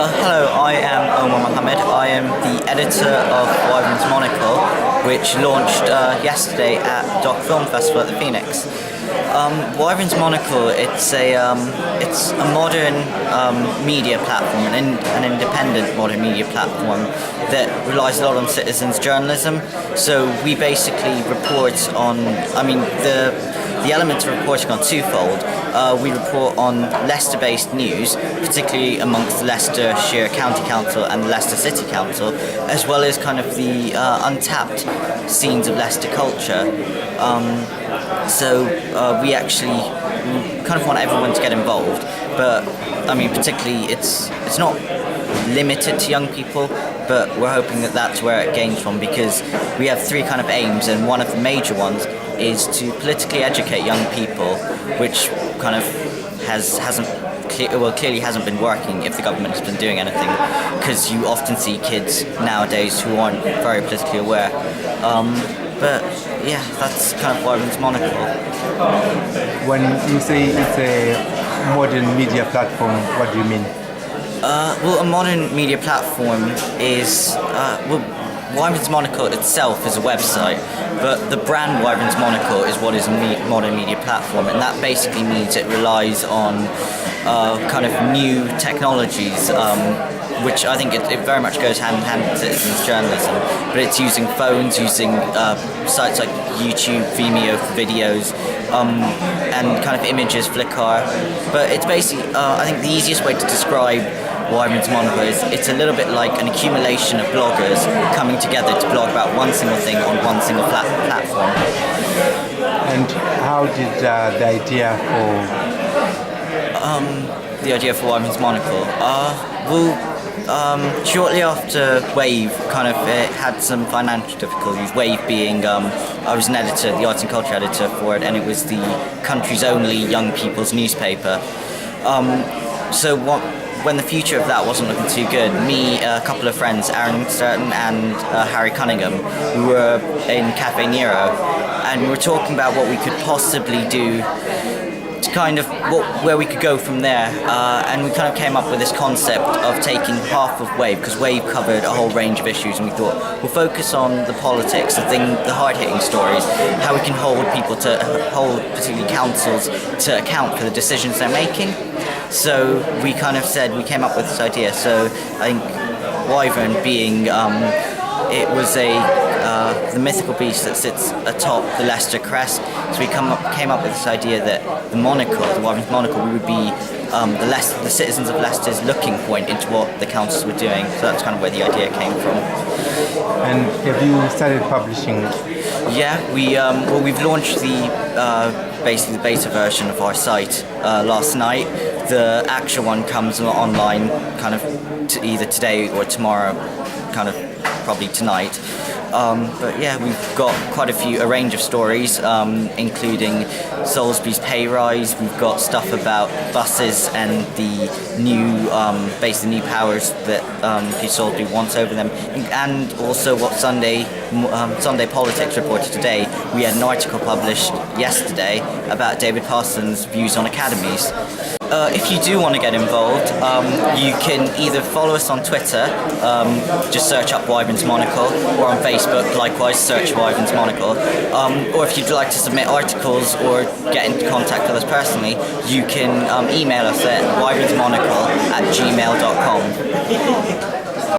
Hello, I am Omar Mohammed. I am the editor of Wyvern's Monocle, which launched yesterday at Doc Film Festival at the Phoenix. Wyvern's Monocle, it's a modern media platform, an independent modern media platform that relies a lot on citizens journalism. So we basically report on, the elements of reporting are twofold. We report on Leicester-based news, particularly amongst the Leicestershire County Council and the Leicester City Council, as well as kind of the untapped scenes of Leicester culture. So we actually kind of want everyone to get involved, but particularly it's not limited to young people, but we're hoping that that's where it gains from, because we have three kind of aims, and one of the major ones is to politically educate young people, which kind of clearly hasn't been working if the government has been doing anything, because you often see kids nowadays who aren't very politically aware. But yeah, that's kind of Wyvern's Monocle. When you say it's a modern media platform, what do you mean? A modern media platform is, Wyvern's Monocle itself is a website, but the brand Wyvern's Monocle is what is a modern media platform, and that basically means it relies on kind of new technologies, which I think it very much goes hand in hand with citizens journalism, but it's using phones, using sites like YouTube, Vimeo for videos, and kind of images, Flickr. But it's basically, I think the easiest way to describe Wyvern's Monocle is it's a little bit like an accumulation of bloggers coming together to blog about one single thing on one single platform. And how did the idea for Wyvern's Monocle? Shortly after Wave it had some financial difficulties. Wave being, I was an editor, the arts and culture editor for it, and it was the country's only young people's newspaper. When the future of that wasn't looking too good, me, a couple of friends, Aaron Sturton and Harry Cunningham, we were in Cafe Nero, and we were talking about what we could possibly do to where we could go from there, and we kind of came up with this concept of taking half of Wave, because Wave covered a whole range of issues, and we thought we'll focus on the politics, the hard-hitting stories, how we can hold particularly councils, to account for the decisions they're making. So we we came up with this idea. So I think Wyvern being, it was the mythical beast that sits atop the Leicester crest. So we came up with this idea that the Wyvern's Monocle, we would be the citizens of Leicester's looking point into what the councils were doing. So that's kind of where the idea came from. And have you started publishing? Yeah, we've launched basically the beta version of our site last night. The actual one comes online either today or tomorrow, probably tonight. But yeah, we've got quite a range of stories, including Salisbury's pay rise. We've got stuff about buses and the new powers that Peter Salisbury wants over them, and also what Sunday Politics reported today. We had an article published yesterday about David Parsons' views on academies. If you do want to get involved, you can either follow us on Twitter, just search up Wyvern's Monocle, or on Facebook, likewise search Wyvern's Monocle. Or if you'd like to submit articles or get into contact with us personally, you can email us at wyvernsmonocle@gmail.com.